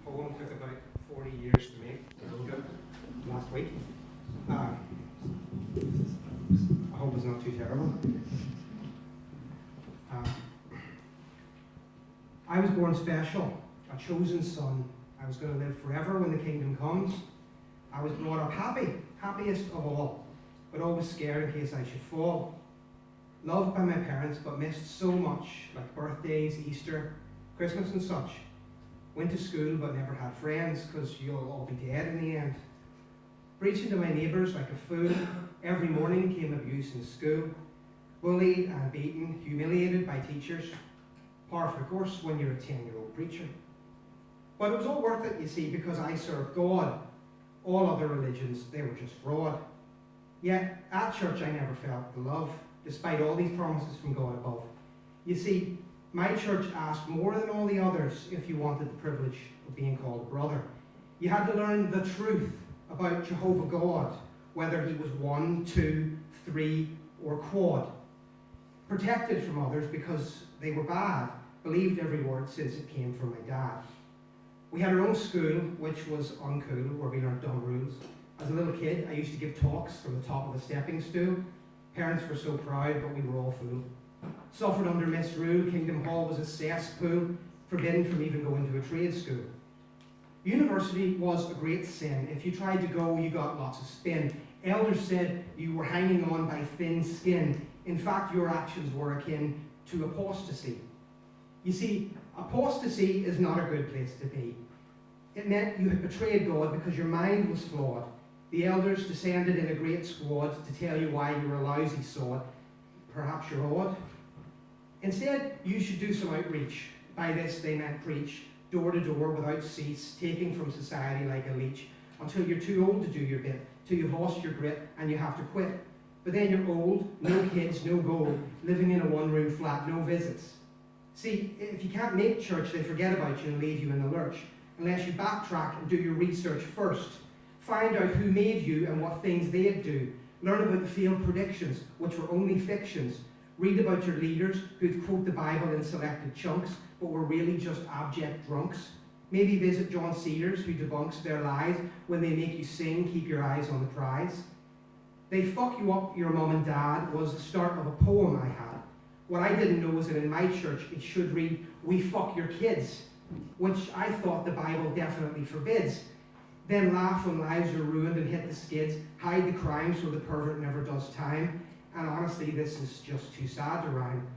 poem took about 40 years to make. I wrote it last week. I hope it's not too terrible. I was born special, a chosen son. I was going to live forever when the kingdom comes. I was brought up happy, happiest of all, but always scared in case I should fall. Loved by my parents, but missed so much, like birthdays, Easter, Christmas and such. Went to school, but never had friends, because you'll all be dead in the end. Preaching to my neighbours like a fool. Every morning came abuse in school. Bullied and beaten, humiliated by teachers. Par for the course when you're a 10-year-old preacher. But it was all worth it, you see, because I served God. All other religions, they were just fraud. Yet, at church I never felt the love, despite all these promises from God above. You see, my church asked more than all the others if you wanted the privilege of being called a brother. You had to learn the truth about Jehovah God, whether he was 1, 2, 3, or quad. Protected from others because they were bad, believed every word since it came from my dad. We had our own school, which was uncool, where we learned dumb rules. As a little kid, I used to give talks from the top of a stepping stool. Parents were so proud, but we were all fooled. Suffered under misrule. Kingdom Hall was a cesspool, forbidden from even going to a trade school. University was a great sin. If you tried to go, you got lots of spin. Elders said you were hanging on by thin skin. In fact, your actions were akin to apostasy. You see, apostasy is not a good place to be. It meant you had betrayed God because your mind was flawed. The elders descended in a great squad to tell you why you were a lousy sod. Perhaps you're odd. Instead, you should do some outreach. By this they meant preach, door to door without cease, taking from society like a leech, until you're too old to do your bit, till you've lost your grit and you have to quit. But then you're old, no kids, no goal, living in a one-room flat, no visits. See, if you can't make church, they forget about you and leave you in the lurch, unless you backtrack and do your research first. Find out who made you and what things they'd do. Learn about the failed predictions, which were only fictions. Read about your leaders who'd quote the Bible in selected chunks, but were really just abject drunks. Maybe visit John Cedars, who debunks their lies. When they make you sing, keep your eyes on the prize. They fuck you up, your mum and dad, was the start of a poem I had. What I didn't know was that in my church it should read, we fuck your kids, which I thought the Bible definitely forbids. Then laugh when lives are ruined and hit the skids, hide the crime so the pervert never does time. And honestly, this is just too sad to rhyme.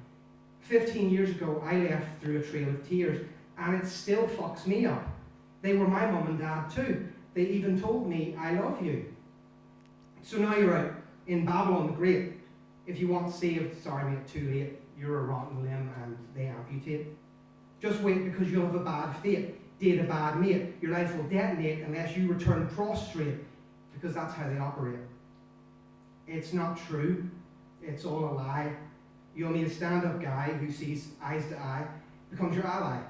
15 years ago, I left through a trail of tears, and it still fucks me up. They were my mum and dad too. They even told me, I love you. So now you're out in Babylon the Great. If you want saved, sorry mate, too late. You're a rotten limb and they amputate. Just wait, because you'll have a bad fate. Date a bad mate. Your life will detonate unless you return prostrate, because that's how they operate. It's not true. It's all a lie. You'll need a stand-up guy who sees eyes to eye, becomes your ally.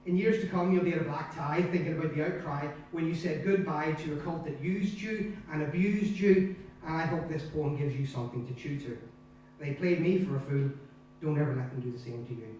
In years to come, you'll be in a black tie thinking about the outcry when you said goodbye to a cult that used you and abused you, and I hope this poem gives you something to chew to. They played me for a fool. Don't ever let them do the same to you.